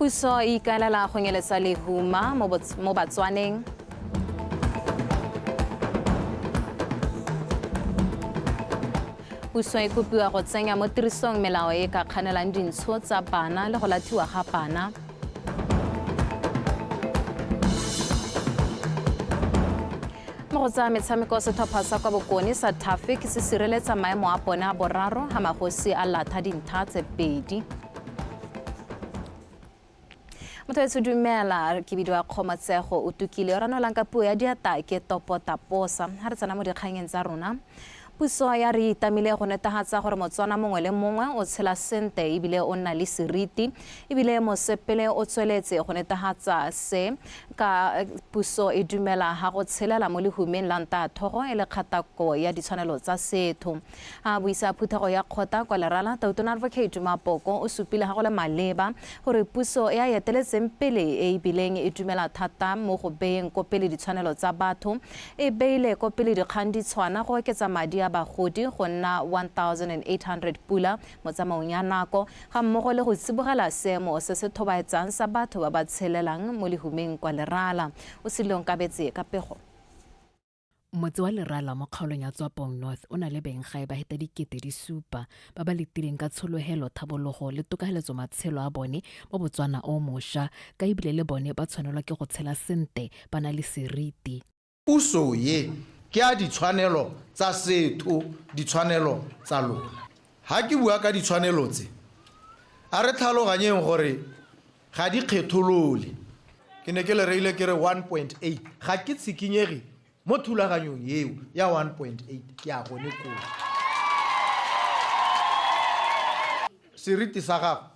Puso e ikaelela go nyeletsa lehuma mo Botswaneng. Puso e kopiwa go tsenya mo tirisong melao e ka kganelang dintsho tsa bana le go lathiwa ga bana. Mo go tsa metshameko setlhopha sa kwa Bokone sa Traffic se sireletsa maemo a bone a boraro ga magosi a latha dintlha tse pedi. Motho se dumela ke bidiwa Kgomatsego o tukile ra nolang ka puo ya diata ke Topo Taposa ha re tsena mo dikgangeng tsa rona. Puso ya re itamile go netefatsa gore Motswana mongwe le mongwe o tshela sente ebile o nna le seriti ebile mosepele o tsweletse go netefatsa se ka puso e dumela ha go tshelela mo lehumeng la ntathogo e le kgatako ya ditshwanelo tsa setho. A buisa phuthego ya kgota kwa lerala Tautona Advocate Boko o supile ha go le maleba gore puso ya eteletseng pele e bileng e dumela thata mo go beeng ko pele ditshwanelo tsa batho e beile ko pele dikgang di tshwana go oketsa madi a bagodi go nna 1800 pula mo tsamaong ya nako ga mmogo le go tsibogela seemo se se thobaetsang sa batho ba ba tshelelang mo lehumeng kwa lerala o silong ka betse ka pego. Motse wa lerala mo kgaolong ya Tswapong North o na le beng ga e ba heta dikete di supa ba ba letileng ka tsholohelo thabologo le tokaheletso matshelo a bone mo Botswana o mosha ka ebile le bone ba tshwanelwa ke go tshela sente ba na le seriti. Puso ye ke a ditshwanelo tsa setho ditshwanelo tsa lona. Ha ke bua ka ditshwanelo tse a re tlhaloganyeng gore ga di kgetholole ke ne ke le reile ke re 1.8 ga ke tshikinyegi mo thulaganyong yeo ya 1.8 ke a gone ko seriti sa gago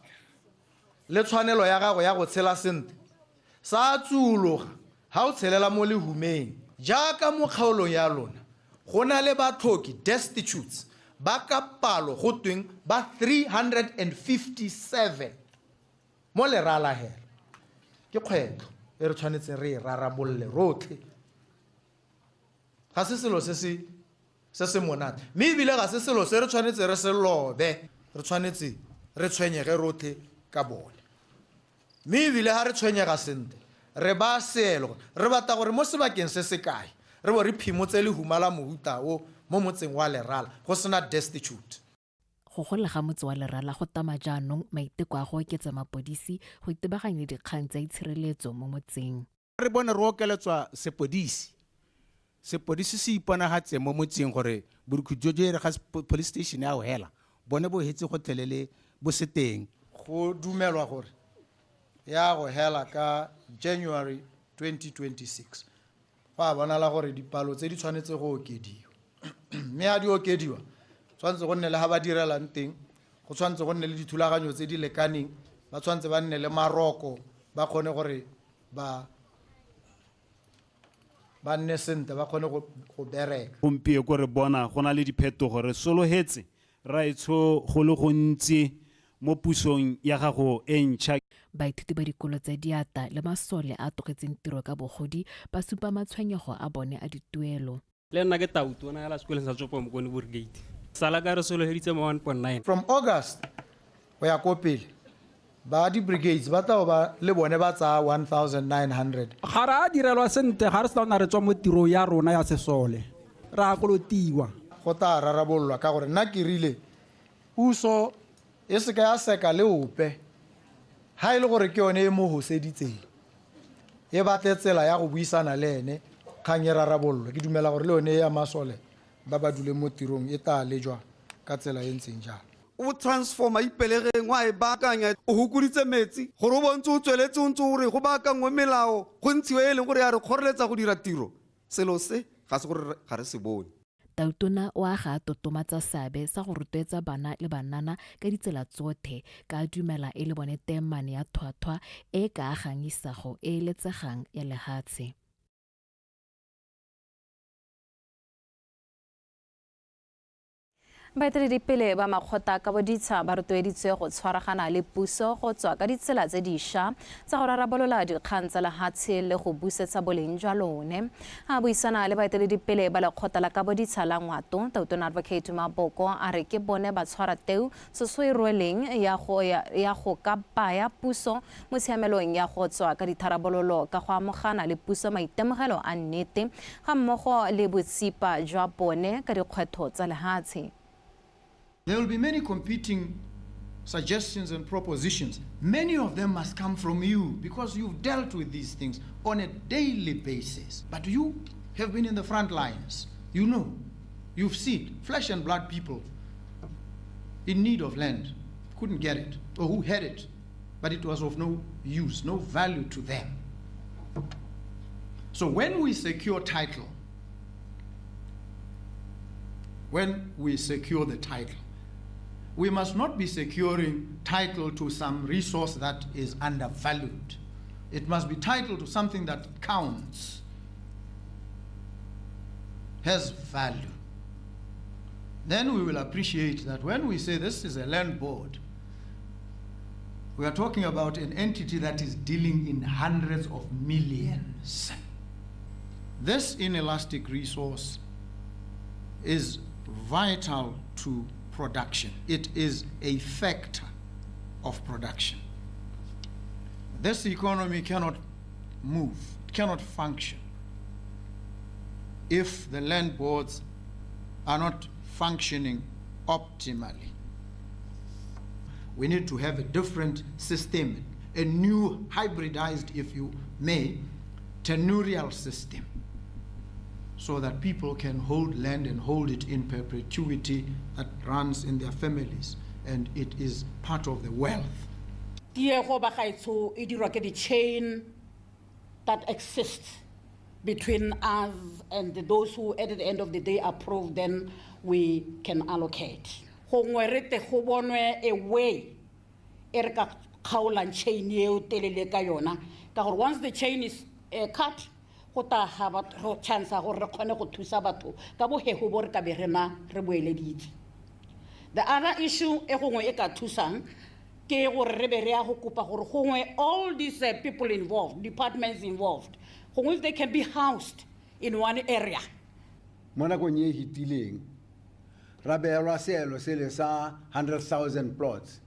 le tshwanelo ya gago ya go tshela sente sa tsuloga ha o tshelela mo lehumeng jaaka mo kgaolong ya lona go na le batlhoki destitutes ba ka palo go tweng ba 357 mo lerala hela ke kgwetlo e re tshwanetse re rarabolle rotlhe ga se selo se se monate mme ebile ga se selo se re tshwanetse re se lobe re tshwanetse re tshwenyege rotlhe ka bone mme ebile ha re tshwenyega sente re ba seelo re bata gore mo sebakeng se se kae re bo re phimotse lehuma la mohuta o mo motseng wa lerala go sena destitute. Go gola ga motse wa lerala go tama jaanong maiteko a go oketsa mapodisi go itebaganya dikgang tsa itshireletso mo motseng. Re bone re okeletswa sepodisi se iponagatse mo motseng gore borukhujo re ga police station ya o hela bone bo hetse go tlelele bo seteng go dumelwa gore ya go hela ka January 2026 fa bonala gore dipalo tse di tshwanetse go okediwa mme a di okediwa tshwanetse go nne le ha ba direlang teng go tshwanetse go nne le dithulaganyo tse di lekaneng ba tshwanetse ba nne le maroko ba kgone gore ba nne sente ba kgone go bereka gompieno go re bona go na le diphetogo re solohetse ra itsho go le gontsi mo pusong ya gago e ntšha. Baithuti ba dikolo tsa diata le masole a togetseng tiro ka bogodi ba supa matshwenyego a bone a dituelo. Le nna ke Tautona ya la sekolong sa Tswapong Bokone Brigade sala ka re soloheditse mo 1.9 from August go ya ko pele ba di brigades ba tla ba le bone ba tsa 1900 ga ra direlwa sente ga re sa re tswa mo tiro ya rona ya sesole ra kolotiwa go ta rarabolwa ka gore nna ke rile puso e se ka ya seka le ope ha ile gore ke yone e mo hoseditseng e batle tsela ya go buisana le ene kgang e rarabolwa ke dumela gore le yone ya masole ba ba dule mo tirong e ta lejwa ka tsela e ntseng jalo o transforma ipelegeng wa e baakanya o hukuditse metsi gore o bontse o tsweletse o ntse o re go baakangwe melao go ntshiwe e leng gore ya re kgoreletsa go dira tiro selo se ga se gore ga re se bone. Tautona o a ga totomatsa seabe sa go rotloetsa bana le banana ka ditsela tsotlhe ka dumela e le bone temane ya thwathwa e ka agang isago e letsegang ya lehatshe. baeteledipele ba makgotla ka boditsha ba rotloeditswe go tshwaragana le puso go tswa ka ditsela tse dišwa tsa go rarabolola dikgang tsa lehatshe le go busetsa boleng jwa lone. A buisana le baeteledipele ba lekgotla la ka boditsha la ngwato, Tona Advocate Boko a re ke bone ba tshwara teu se se rweleng ya go ka baya puso mo tshiamelong ya go tswa ka ditharabololo ka go amogana le puso maitemogelo a nnete ga mmogo le botsipa jwa bone ka dikgwetho tsa lehatshe. There will be many competing suggestions and propositions. Many of them must come from you because you've dealt with these things on a daily basis. But you have been in the front lines. You know, you've seen flesh and blood people in need of land, couldn't get it, or who had it, but it was of no use, no value to them. So when we secure title, when we secure the title, we must not be securing title to some resource that is undervalued. It must be title to something that counts, has value. Then we will appreciate that when we say this is a land board, we are talking about an entity that is dealing in hundreds of millions. This inelastic resource is vital to production. It is a factor of production. This economy cannot move, cannot function if the land boards are not functioning optimally. We need to have a different system, a new hybridized, if you may, tenurial system, so that people can hold land and hold it in perpetuity that runs in their families, and it is part of the wealth. The chain that exists between us and those who at the end of the day approve, then we can allocate. A way chain once the chain is cut, the other issue all these people involved, departments involved, if they can be housed in one area. Rabelwa selo sele sa 100,000 plots.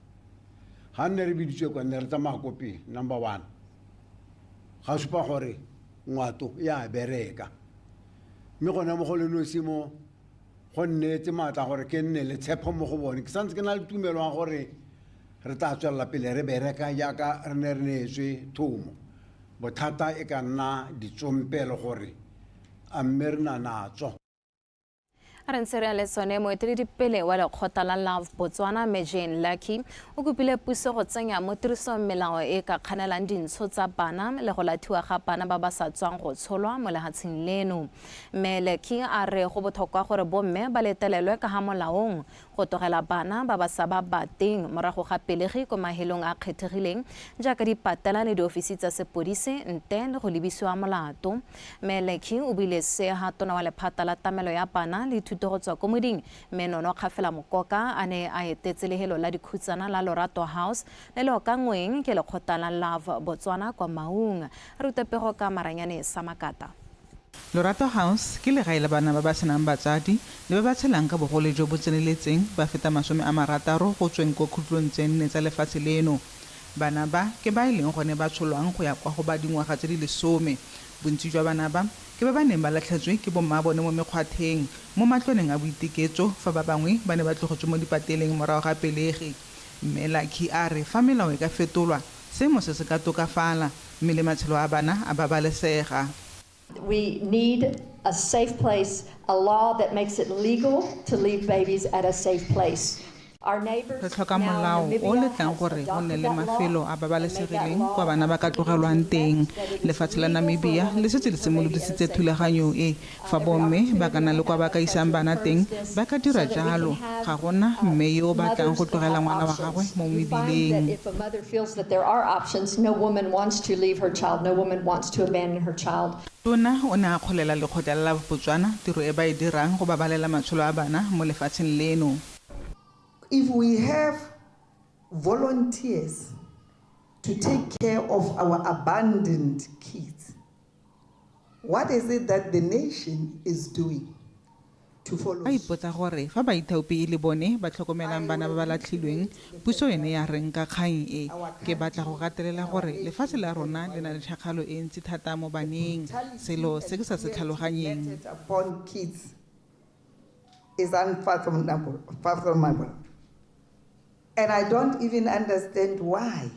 Hanere biditswe kwa nere tsa makopi number 1. Ga supa gore ngwato ya bereka. Me gona mo go le nosimo go nnetse matla gore ke nne le tshepo mo go bone. Ke santse ke na le tumelo gore re tla tswela pele re bereka ya ka re ne re netswe thomo. Bothata e ka nna ditsompelo gore a mmerna natso. Arensere le sone moeteledipele wa lekgotla la Love Botswana Jane Lucky o kopile puso go tsenya mo tirisong melao e ka kganelang dintsho tsa bana le go lathiwa ga bana ba ba sa tswang go tsholwa mo lehatsheng leno. Lucky a re go botlhokwa gore bomme ba letelelwe ka ga molaong go togela bana ba ba sa ba bateng morago ga pelegi ko mahelong a kgethegileng jaaka dipatela le diofisi tsa sepodisi ntle le go lebisiwa molato. Lucky o bile se ha tona wa lephata la tamelo ya bana le go tswa ko moding menono kgafela mokoka a ne a etetse lehelo la dikhutsana la Lorato House le le ka ngweng ke lekgotla la Love Botswana kwa Maung. Rutepego ka maranyane sa makata. Lorato House ke legae la bana ba ba senang batsadi le ba ba tshelang ka bogole jo bo tseneletseng ba feta 60 go tsweng ko khutlong tse nne tsa lefatshe leno. Bana ba ke ba ileng gone ba tsholwang go ya kwa go ba dingwaga tse di 10. Bontsi jwa bana ba ke ba neng ba latlhetswe ke bomma bone mo mekgwatheng mo matloneng a boiteketso fa ba bangwe ba ne ba tlogetswe mo dipateleng morago ga pelegi. Mme Lucky a re fa melao e ka fetolwa seemo se se ka tokafala mme le matshelo a bana a babalesega. We need a safe place, a law that makes it legal to leave babies at a safe place. Re tlhoka molao o letlang gore go nne le mafelo a babalesegileng kwa bana ba ka tlogelwang teng. Lefatshe la Namibia le setse le simolodisitse thulaganyo e fa bomme ba kana le kwa ba ka isang bana teng ba ka dira jalo ga gona mme yo ba tlang go tlogela ngwana wa gagwe mo mebileng. If a mother feels that there are options, no woman wants to leave her child, no woman wants to abandon her child. Tona o ne a kgolela lekgotla la Botswana tiro e ba e dirang go babalela matshelo a bana mo lefatsheng leno. if we have volunteers to take care of our abandoned kids, what is it that the nation is doing to follow? a ipotsa gore fa baithaopi e le bone ba tlhokomelang bana ba ba latlhilweng puso ene ya reng ka kgang e ke batla go gatelela gore lefatshe la rona le na le tlhagalo e ntsi thata mo baneng selo se ke sa se tlhaloganyeng upon kids is unfathomable. And I don't even understand why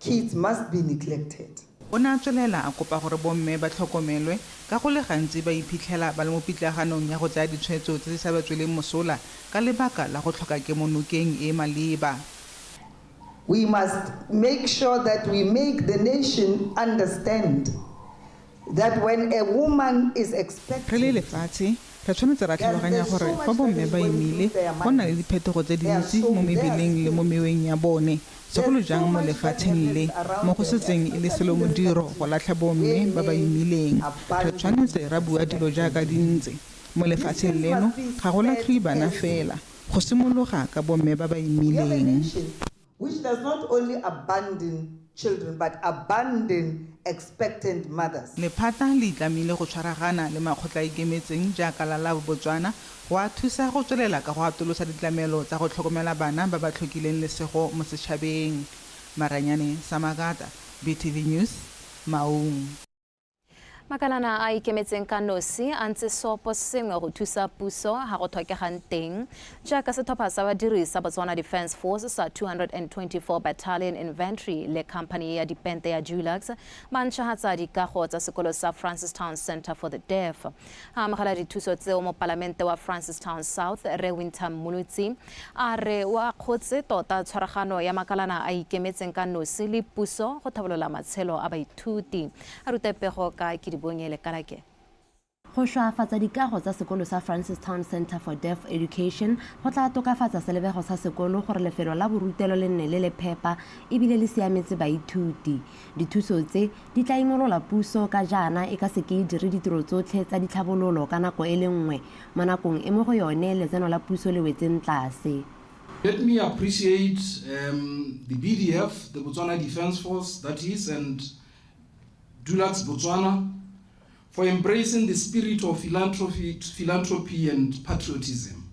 kids must be neglected. o ne a tswelela a kopa gore bomme ba tlhokomelwe ka go le gantsi ba iphitlhela ba le mo pitlaganong ya go tsaya ditshwetso tse di sa ba tsweleng mosola ka lebaka la go tlhoka kemonokeng e maleba. We must make sure that we make the nation understand that when a woman is expected, re le lefatshe re tshwanetse ra tlhaloganya gore fa bomme ba imile go na le diphetogo tse dintsi mo mebeleng le mo meweng ya bone segolo jang mo lefatsheng le mo go setseng e le selo modiro go latlha bomme ba ba imileng. Re tshwanetse ra bua dilo jaaka di ntse mo lefatsheng leno ga go latlhiwe bana fela go simologa ka bomme ba ba imileng, which does not only abandon children but abandon expectant mothers. lephata le itlamile go tshwaragana le makgotla a ikemetseng jaaka la Botswana go a thusa go tswelela ka go atolosa ditlamelo tsa go tlhokomela bana ba ba tlhokileng lesego mo setšhabeng. Maranyane Samagata, BTV News, Maung. Makalana a ikemetseng ka nosi a ntse sopo sengwe go thusa puso ga go tlhokegang teng jaaka setlhopha sa badiri sa Botswana Defence Force sa 224 Battalion Infantry le company ya dipente ya Dulux ba ntšhagatsa dikago tsa sekolo sa Francistown Center for the Deaf. A amogela dithuso tseo mo palamente wa Francistown South re Winter Mulutsi a re wa kgotse tota tshwaragano ya makalana a ikemetseng ka nosi le puso go tlhabolola matshelo a baithuti. A rutepego ka go šwafatsa dikago tsa sekolo sa Francistown Center for Deaf Education go tla tokafatsa selebego sa sekolo gore lefelo la borutelo le nne le le phepa ebile le siametse baithuti. Dithuso tse di tla imolola puso ka jaana e ka seke dire ditiro tsotlhe tsa ditlhabololo ka nako e le nngwe mo nakong e mo go yone letseno la puso le wetseng tlase. Let me appreciate the BDF, the Botswana Defence Force, that is, and Dulux Botswana, for embracing the spirit of philanthropy and patriotism.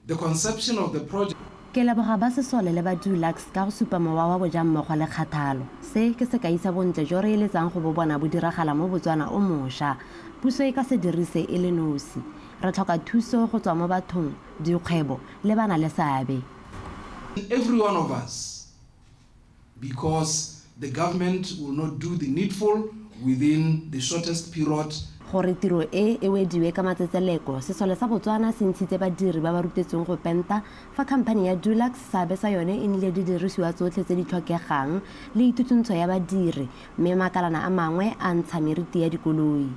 The conception of the project. Ke leboga ba sesole le ba Dulux ka go supa mowa wa bojang mmogo le kgathalo. Se ke sekai sa bontle jo re eletsang go bo bona bo diragala mo Botswana o mošwa. Puso e ka se dirise e le nosi. Re tlhoka thuso go tswa mo bathong, dikgwebo le bana le seabe. Every one of us, because the government will not do the needful within the shortest period. Gore tiro e wediwe ka matsetseleko sesole sa Botswana se ntshitse badiri ba ba rutetseng go penta fa company ya Dulux sabe sa yone e nile di dirisiwa tsotlhe tse di tlhokegang le itutuntsho ya badiri mme makalana a mangwe a ntsha meriti ya dikoloi.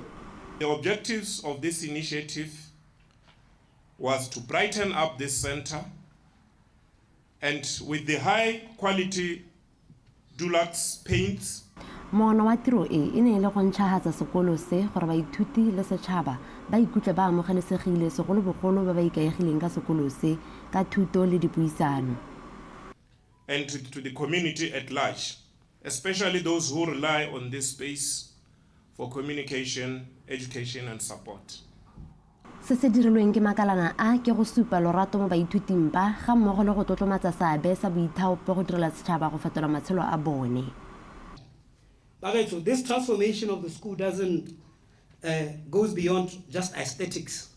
The objectives of this initiative was to brighten up this center, and with the high quality Dulux paints. Mono wa tiro e ne le go ntšhagatsa sekolo se gore baithuti le setšhaba ba ikutlwe ba amogelesegile segolobogolo ba ba ikaegileng ka sekolo se ka thuto le dipuisano. And to the community at large, especially those who rely on this space for communication, education and support. Se se dirilweng ke makalana a ke go supa lorato mo baithuting ba ga mmogo le go tlotlomatsa seabe sa boithaopo go direla setšhaba go fetola matshelo a bone. Okay, so this transformation of the school goes beyond just aesthetics.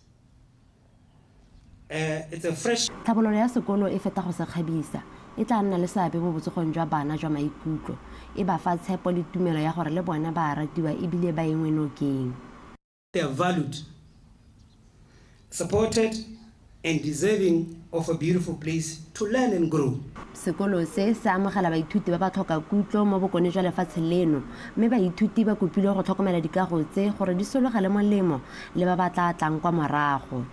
It's a fresh. Tlhabololo ya sekolo e feta go se kgabisa e tla nna le seabe mo botsogong jwa bana jwa maikutlo e ba fa tshepo le tumelo ya gore le bona ba ratiwa ebile ba engwe nokeng. They are valued, supported and deserving of a beautiful place to learn and grow. Sekolo se amogela baithuti ba ba tlhoka kutlo mo bokone jwa lefatshe leno mme baithuti ba kopilwe go tlhokomela dikago tse gore di sologele molemo le ba ba tla tlang kwa morago.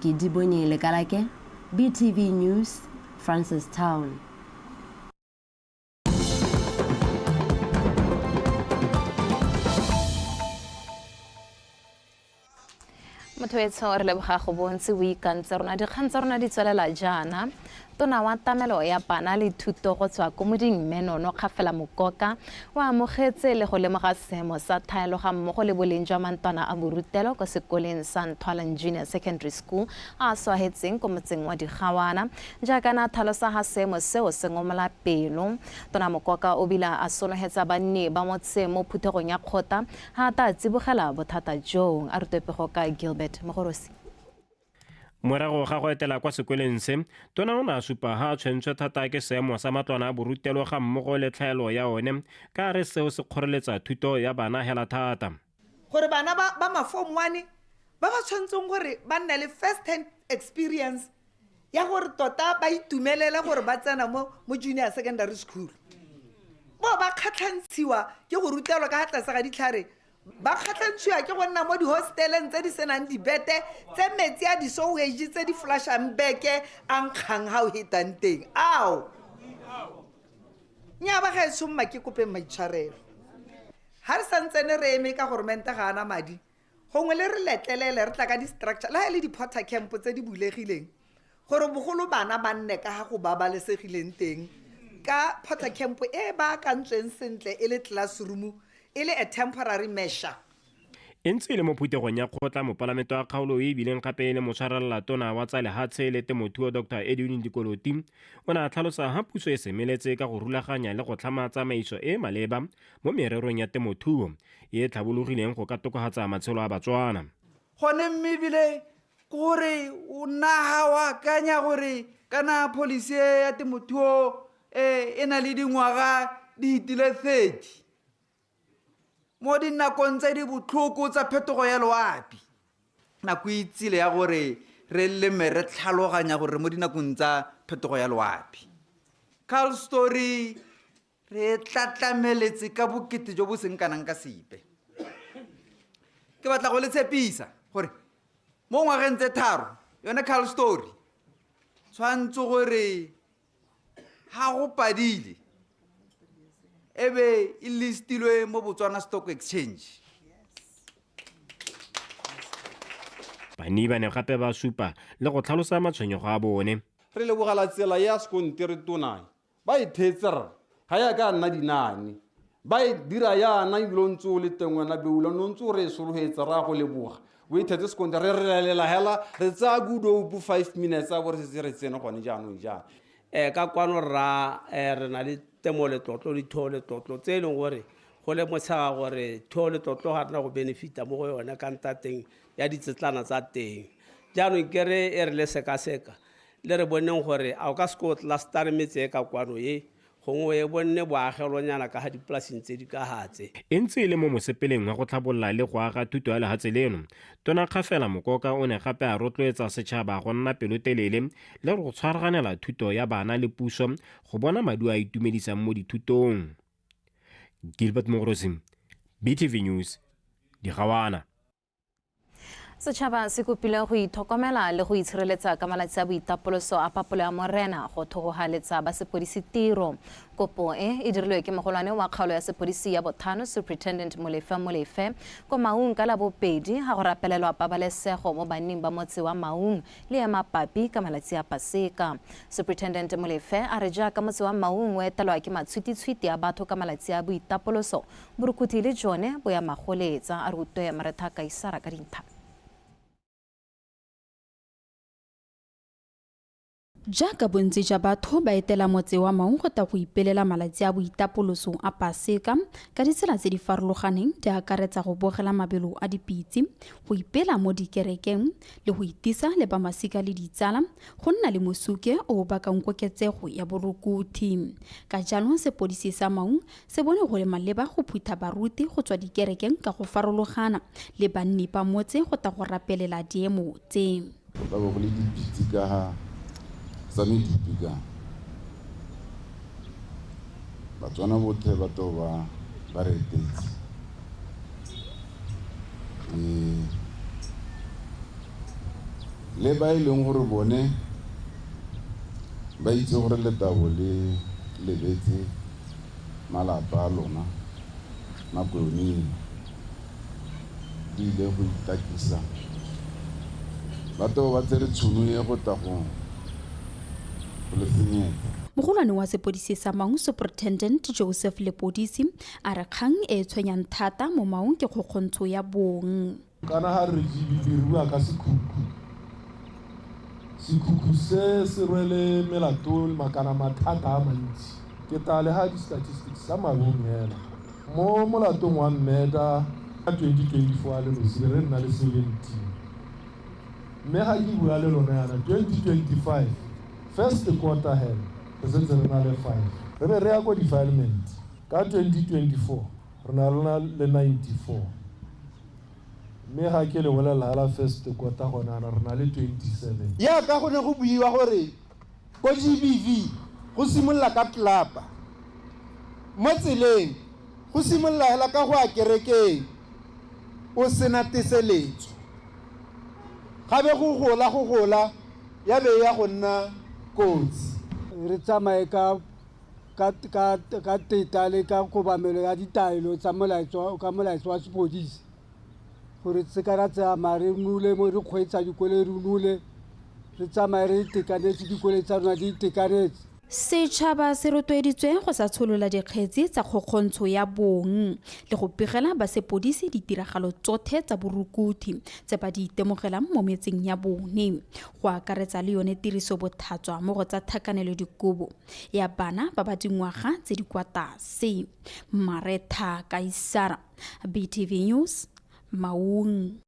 Ke di bonye le kalake BTV News, Francistown. motho wetsho re leboga go bontsi o ikantse rona dikgang tsa rona di tswelela jaana tona wa tamelo ya bana le thuto go tswa ko moding Menono Kgafela Mokoka o amogetse le go lemoga seemo sa thaelo ga mmogo le boleng jwa mantwana a borutelo ko sekoleng sa Ntwalang Junior Secondary School a swahetseng ko motseng wa Digawana jaaka na thalosa ga seemo seo se ngomola pelo tona Mokoka o bila a solohetsa banne ba motse mo phuthegong ya kgota ha ta tsibogela bothata joo a rutepego ka Gilbert Mogorosi. Morago ga go etela kwa sekoleng se tona o ne a supa ha a tshwentswe thata ke seemo sa matlwana a borutelo ga mmogo le tlhaelo ya one ka re seo se kgoreletsa thuto ya bana hela thata gore bana ba ma-form 1 ba tshwantseng gore ba nna le first hand experience ya gore tota ba itumelela gore ba tsena mo junior secondary school bo ba kgatlhantshiwa ke go rutelwa ka tlase ga ditlhare ba kgatlhantshiwa ke go nna mo di-hosteleng tse di senang dibete tse metsi a di-sewage tse di flashang beke a nkgang ga o hetang teng ao nya ba ga e somma ke kopeng maitshwarelo ha re santsene re eme ka goromente ga ana madi gongwe le re letlelele re tla ka di-structure le ha e le di-porter camp tse di bulegileng gore bogolo bana ba nne ka ga go babalesegileng teng ka porter camp e ba kantsweng sentle e le classroom e le a temporary measure ntse le mo phuthegong ya kgotla mo palamento ya kgaolo e bileng gape le motshwarela tona wa tsa lehatshe le temothuo Dr. Edwin Dikoloti o ne a tlhalosa ha puso e semeletse ka go rulaganya le go tlhama tsamaiso e maleba mo mererong ya temothuo e tlhabologileng go ka tokafatsa matshelo a Batswana gone mmebile gore o naga wa akanya gore kana policy ya temothuo e na le dingwaga di hitile 30 mo dinakong tse di botlhoko tsa phetogo ya loapi nako itsile ya gore re leme re tlhaloganya gore mo dinakong tsa phetogo ya loapi Carl Story re tlatlameletse ka bokete jo bo seng kanang ka sepe ke batla go le tshepisa gore mo ngwageng tse 3 yone Carl Story tshwantse gore ha go padile ebe e listilwe mo Botswana Stock Exchange bani ba ne gape ba supa le go tlhalosa matshwenyego a bone re lebogela tsela ya sekontiri tona ba ithetse re ga ya ka nna dinane ba e dira yana ebile o ntse o le teng wena beula no ntse o re e sologetse ra go leboga o ithetse sekontiri re relela hela re tsaya kudopo 5 minutes a gore se re tsene gone jaanong jaana ka kwano ra re na le temo le tlotlo di thole tlotlo tse leng gore go le motshega gore thole tlotlo ga rena go benefita mo go yone ka ntateng ya ditsetlana tsa teng jaanong kere e re le sekaseka le re boneng gore a o ka se ko tla stare metse ka kwano ye gongwe e bonne boagelonyana ka ga dipolaseng tse di ka hatse e ntse le mo mosepeleng wa go tlhabolola le go aga thuto ya lehatse leno tona Kgafela Mokoka o ne gape a rotloetsa setšhaba go nna pelotelele le go tshwaraganela thuto ya bana le puso go bona maduo a itumedisang mo dithutong Gilbert Mogorosi BTV News Digawana setšhaba se kopile go ithokomela le go itshireletsa ka malatsi a boitapoloso a papolo ya morena go thogogaletsa ba sepodisi tiro kopo e dirilwe ke mogolwane wa kgaolo ya sepodisi ya bothano Superintendent Molefe ko Maung ka Labobedi ga go rapelelwa pabalesego mo banneng ba motse wa Maung le ya mapapi ka malatsi a Paseka Superintendent Molefe a re jaaka motse wa Maung o etelwa ke matshwititshwiti a batho ka malatsi a boitapoloso borukhuthi le jone bo ya magoletsa a re utoya Maretha Kaisara ka dintlha jaaka bontsi jwa batho ba etela motse wa Maung go ta go ipelela malatsi a boitapoloso a Paseka ka ditsela tse di farologaneng di akaretsa go bogela mabelo a dipitsi go ipela mo dikerekeng le go itisa le ba masika le ditsala go nna le mosuke o bakang koketsego ya borukuthi ka jalo sepodisi sa Maung se bone go le maleba go phutha baruti go tswa dikerekeng ka go farologana le banni ba motse go ta go rapelela diemo tse ba go le dipitsi ka ha sami dipiga Batswana botlhe ba to ba retetse le ba ileng gore bone ba itse gore letabo le lebetse malapa a lona nako yone di ile go itakisa batho ba tsere tšhono ye go tla go le senyetsa. mogolwane wa sepodisi sa Maung Superintendent Joseph Lepodisi a re kgang e tshwenyang thata mo Maung ke kgokgontsho ya bong. Kana ha re diriwa ka sekuku se rwele melato makana mathata a mantsi. Ke tale ha di-statistics sa Maung hela mo molatong wa mmeta 2024 le mosile re nna le 17 mme ha ke bua le lona yana 2025 first quarter hell re sentse re na le 5 re be re ya ko defilement ka 2024 re na le 94 mme ha ke le bolela la first quarter gona re na le 27 ya ka go ne go buiwa gore ko GBV go simolla ka tlapa mo tseleng go simolla hela ka go a kerekeng o sena tiseletso gabe go gola ya be ya go nna kotsi re tsamaye ka teta le ka kobamelo ya ditaelo tsa molaetso wa sepodisi gore se ka ra tsamaya re nule mo re kgweetsa dikole re nule re tsamaye re itekanetse dikole tsa rona di itekanetse. Setšhaba se rotloeditswe go sa tsholola dikgetsi tsa kgokgontsho ya bong le go pegela basepodisi ditiragalo tsotlhe tsa borukuthi tse ba di itemogelang mo metseng ya bone go akaretsa le yone tiriso botlhatswa mo go tsa thakanelo dikobo ya bana ba ba dingwaga tse di kwa tlase. Maretha Kaisara, BTV News, Maung.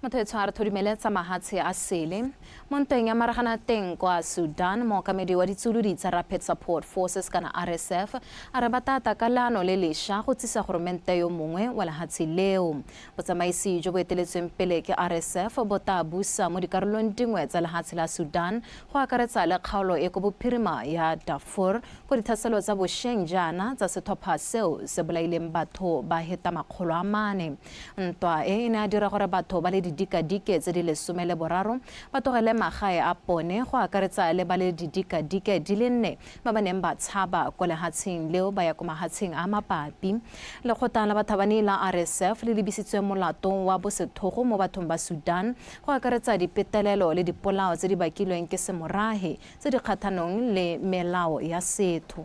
Motho a re thodimeletsa mahatshe a sele mo ntweng ya maragana teng kwa Sudan mookamedi wa ditsuludi tsa Rapid Support Forces kana RSF a re batata ka leano le lešwa go tsisa goromente yo mongwe wa lehatshe leo. Botsamaisi jo bo eteletsweng pele ke RSF bo tla busa mo dikarolong dingwe tsa lehatshe la Sudan go akaretsa le kgaolo e ko bophirima ya Darfur go dithaselo tsa bošeng jaana tsa setlhopha seo se bolaileng batho ba heta 400. Ntwa e ne a dira gore batho ba le dikadike tse di 13 ba togele magae a pone go akaretsa le ba le dikadike di le 4 ba ba neng ba tshaba ko lehatsheng leo ba ya ko mahatsheng a mapapi. Lekgotla la bathabani la RSF le lebisitswe molatong wa bosethogo mo bathong ba Sudan go akaretsa dipetelelo le dipolao tse di bakilweng ke semorahe tse di kgathanong le melao ya setho.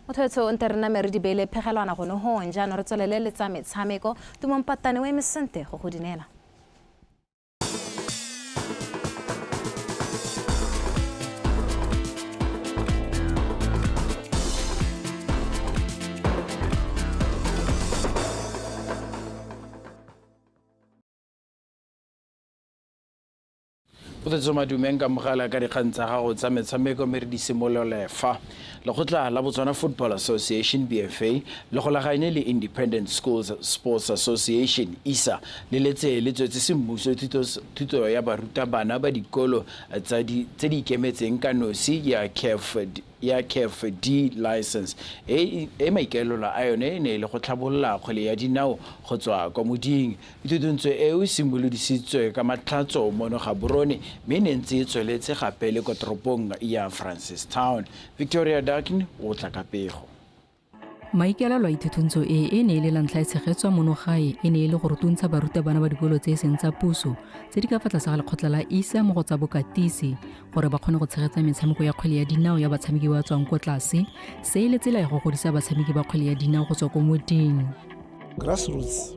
Motho o nterena mere di bele phegelwana go no ho njana re tswelele le tsa metshameko tumompatane we mesente go godinela. Potso madumeng ka mogala ka dikgang tsa gago tsa metshameko mme re di simololefa. Lekgotla la Botswana Football Association BFA le golagane le Independent Schools Sports Association ISA le letse le tswetse semmuso thuto ya barutabana ba dikolo tse di ikemetseng ka nosi ya DFB license e maikaelelo a yone ne le go tlhabolola kgwele ya dinao go tswa kwa moding. Ithutetswe eo simolodisitswe ka matlhatso mono ga borone mme ne ntse e tsweletse gape le kwa toropong ya Francistown. Victoria Dakin o tla ka pego. Maikaelelo a ithutetswe e ne le lantlha e tshegetswa mono gae e ne le go rutuntsha barutabana ba dikolo tse seng tsa puso tse di ka fa tlase ga lekgotla la ISA mo go tsa bokatisi gore ba kgone go tshegetsa metshameko ya kgwele ya dinao ya batshameki ba tswang ko tlase se le tsela ya go godisa batshameki ba kgwele ya dinao go tswa ko moding. Grassroots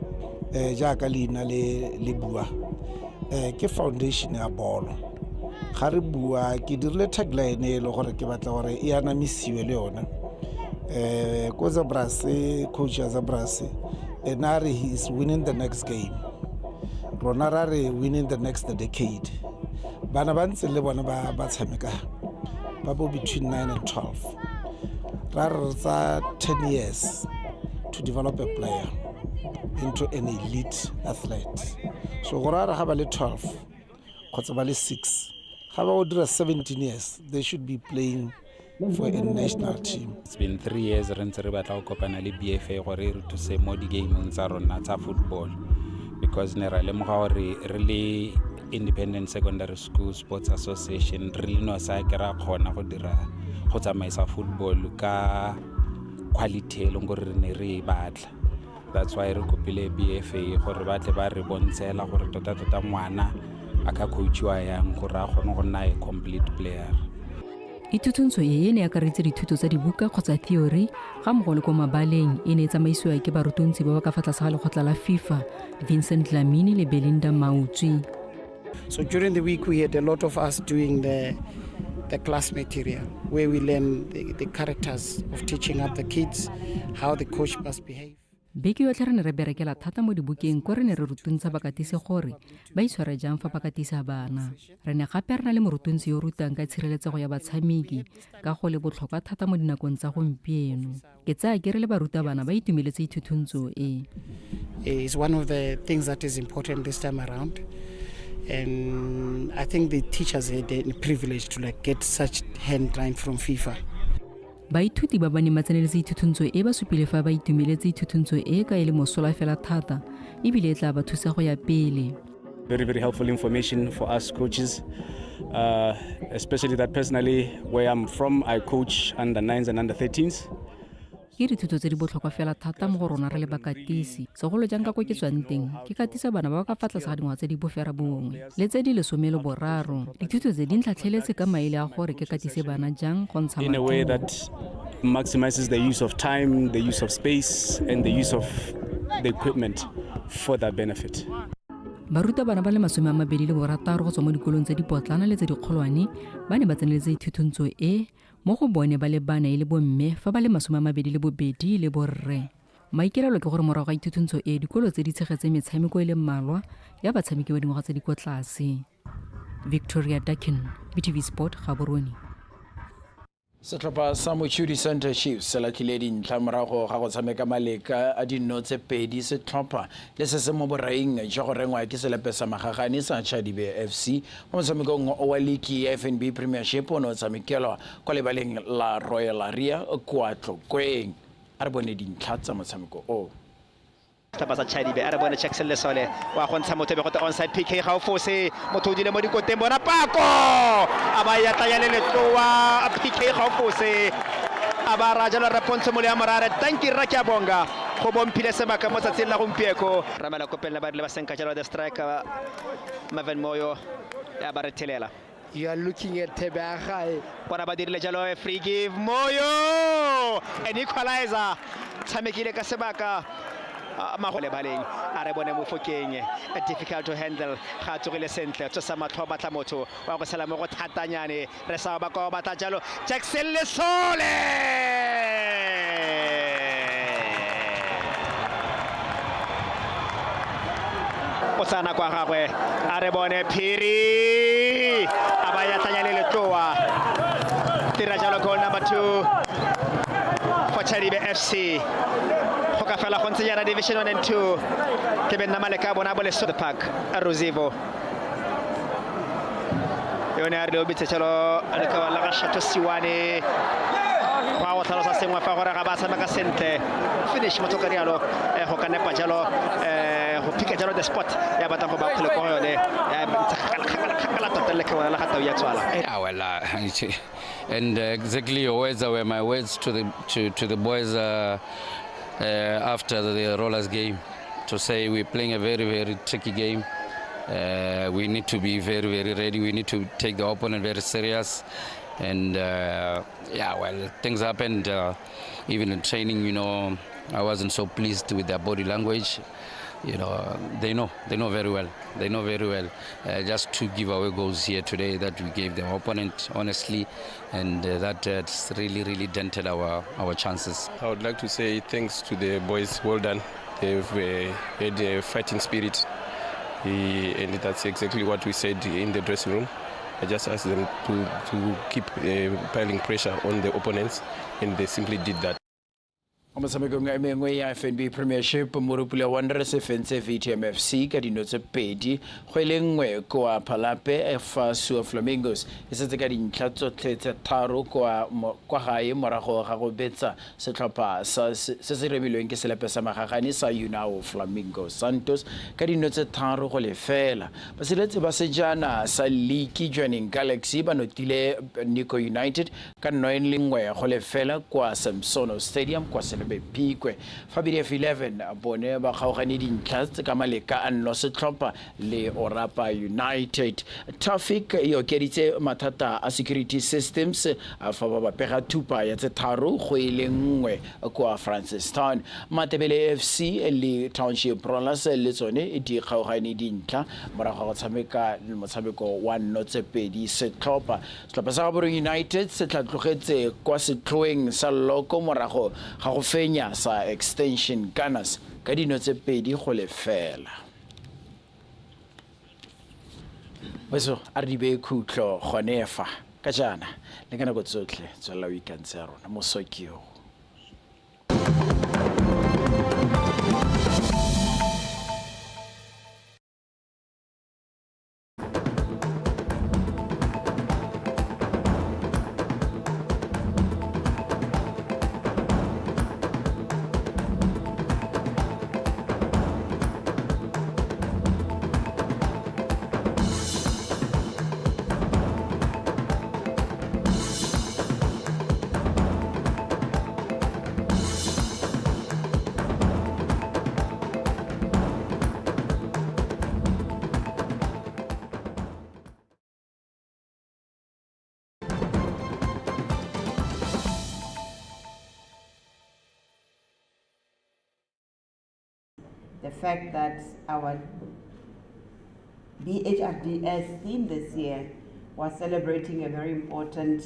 jaaka leina le bua ke foundation ya bolo ga re bua ke dirile tagline e le gore ke batla gore e anamisiwe le yona ko Zabrase coach ya Zabrase enare he is winning the next game rona ra re winning the next decade bana ba ntse le bona ba tshameka ba bo between 9 and 12 ra re tsa 10 years to develop a player into an elite athlete. So go ra ga ba le 12 kgotsa ba le 6 ga ba go dira 17 years they should be playing for a national team. It's been 3 years re ntse re batla go kopana le BFA gore re thuse mo di-gameng tsa rona tsa football because ne ra lemoga gore re le Independent Secondary School Sports Association re le no sa ke ra kgona go tsamaisa football ka quality e leng gore re ne re e batla. That's why re kopile BFA gore ba tle ba re bontshela gore tota ngwana a ka coachiwa yang gore a kgone go nna a complete player. Ithuthuntso e ne akaretse dithuto tsa dibuka kgotsa theory ga mmogo le ko mabaleng e ne e tsamaisiwa ke barutuntsi ba ba ka fa tlase ga lekgotla la FIFA Vincent Dlamini le Belinda Mautswi. So during the week we had a lot of us doing the class material where we learn the characters of teaching up the kids, how the coach must behave. Beke yotlhe re ne re berekela thata mo dibukeng ko re ne re rutuntsha bakatisi gore ba itshware jang fa bakatisa bana. Re ne gape re na le morutunsi yo rutang ka tshireletsego ya batshameki ka go le botlhokwa thata mo dinakong tsa gompieno. Ke tsaya ke re le barutabana ba itumeletse ithuthuntso e. Is one of the things that is important this time around. And I think the teachers had the privilege to get such hand-line from FIFA. Baithuti ba bane matseneletse ithuthuntso e ba supile fa ba itumeletse ithuthuntso e ka ile mosola fela thata ebile tla ba thusa go ya pele. Very, very helpful information for us coaches, especially that personally where I'm from, I coach under 9s and under 13s. Ke dithuto tse di botlhokwa fela thata mo go rona re le bakatisi segolo jang ka kwa ke tswang teng ke katisa bana ba ba ka fa tlase ga dingwaga tse di bofera bongwe le tse di 13. Dithuto tse di ntlhatlheletse ka maele a gore ke katise bana jang go ntsha in a way that maximizes the use of time, the use of space, and the use of the equipment for that benefit. Baruta bana ba le 26 go tswa mo dikolong tse di potlana le tse di kgolwane ba ne ba tseneletse ithuthuntso e mo go bone ba le bana e le bomme fa ba le 22 le borre. Maikerelo ke gore morago ga ithuthuntso e dikolo tse di tshegetse metshameko e le mmalwa ya batshameki ba dingwaga tse di kwa tlase. Victoria Dakin, BTV Sport, Gaborone. Setlhopha sa Mochudi Center Chiefs se latlhile dintlha morago ga go tshameka maleka a dino tse pedi. Setlhopha le se se mo boraing jwa go rengwa ke selepe sa magagane sa Chadibe FC mo motshamekong wa league ya FNB Premiership o ne o tshamekelwa kwa lebaleng la Royal Area kwa Tlokweng. A re bone dintlha tsa motshameko o. Setlhopha sa Chadibe a re bone Jackson Lesole wa go ntsha motho be go te onside PK ga o fose motho o dile mo dikoteng bona pako a ba ya tla ya le letloa PK ga o fose a ba ra jalo re pontsho mo le amorare tanki ra ke a bonga go bomphile sebaka mo tsatsing la gompieko ramela kopela ba le ba senka jalo the striker Maven Moyo ya ba re thelela. You are looking at Tebagai. Bona ba dirile jalo a free give Moyo an equalizer tshamekile ka sebaka magole baleng a re bone mofokeng a difficult to handle ga tsogile sentle tso sa matlho batla motho wa go sala mo go thatanyane re sa ba ka batla jalo Jackson Lesole o tsana kwa gagwe a re bone Phiri a ba ya tanyane le tloa tira jalo goal number 2 for Chadibe FC. Ka fela go ntse yana division 1 and 2 ke benna maleka bona bole so the park a Rosivo yone a re obitse tshelo le ka la ga shato siwane wa o tlhalosa sengwe fa gore ga ba tshameka sentle finish motho ka rialo go ka nepa jalo go pika jalo the spot ya batla go ba khole ko yone ya kala tota le ke wala la gata ya tswala. Yeah, well, and exactly your words were my words to the boys after the Rollers game, to say we're playing a very, very tricky game. We need to be very, very ready. We need to take the opponent very serious. And yeah, well, things happened. Even in training, you know, I wasn't so pleased with their body language. You know, they know very well. They know very well. Just to give away goals here today that we gave the opponent, honestly, and that's really, really dented our chances. I would like to say thanks to the boys. Well done. They've had a fighting spirit, and that's exactly what we said in the dressing room. I just asked them to keep piling pressure on the opponents, and they simply did that. o motshamekong e mengwe ya FNB Premiership Morupule Wanderers e fentse VTM FC ka dino tse 2 go ile nngwe kwa Phalape e fa Suwa Flamingos e setse ka dintlha tsotlhe tse 3 kwa gae morago ga go betsa setlhopha se se rebilweng ke selepe sa magagane sa Unao Flamingos Santos ka dino tse 3 go lefela baseletsi ba sejana sa League joining Galaxy ba notile NAKO United ka 9-1 go lefela kwa Samsono Stadium kwa Pikwe fa BFA 11 bone ba kgaogane dintlha tse ka maleka a nno setlhopha le Orapa United. Traffic e okeditse mathata a security systems fa ba pega thupa ya tse 3 go ile nngwe kwa Francistown. Matebele FC le Township Rollers le tsone di kgaogane dintlha morago go tshameka motshameko wa nno tse 2 setlhopha sa Boro United se tlatlogetse kwa setlhoeng sa Loko morago ga go fenya sa Extension Gunners ka dino tse 2 go lefela. Weso a re di be khutlo gone fa ka jana le kana go tsotlhe tswela weekend ya rona mosokio. The fact that our BHRDS theme this year was celebrating a very important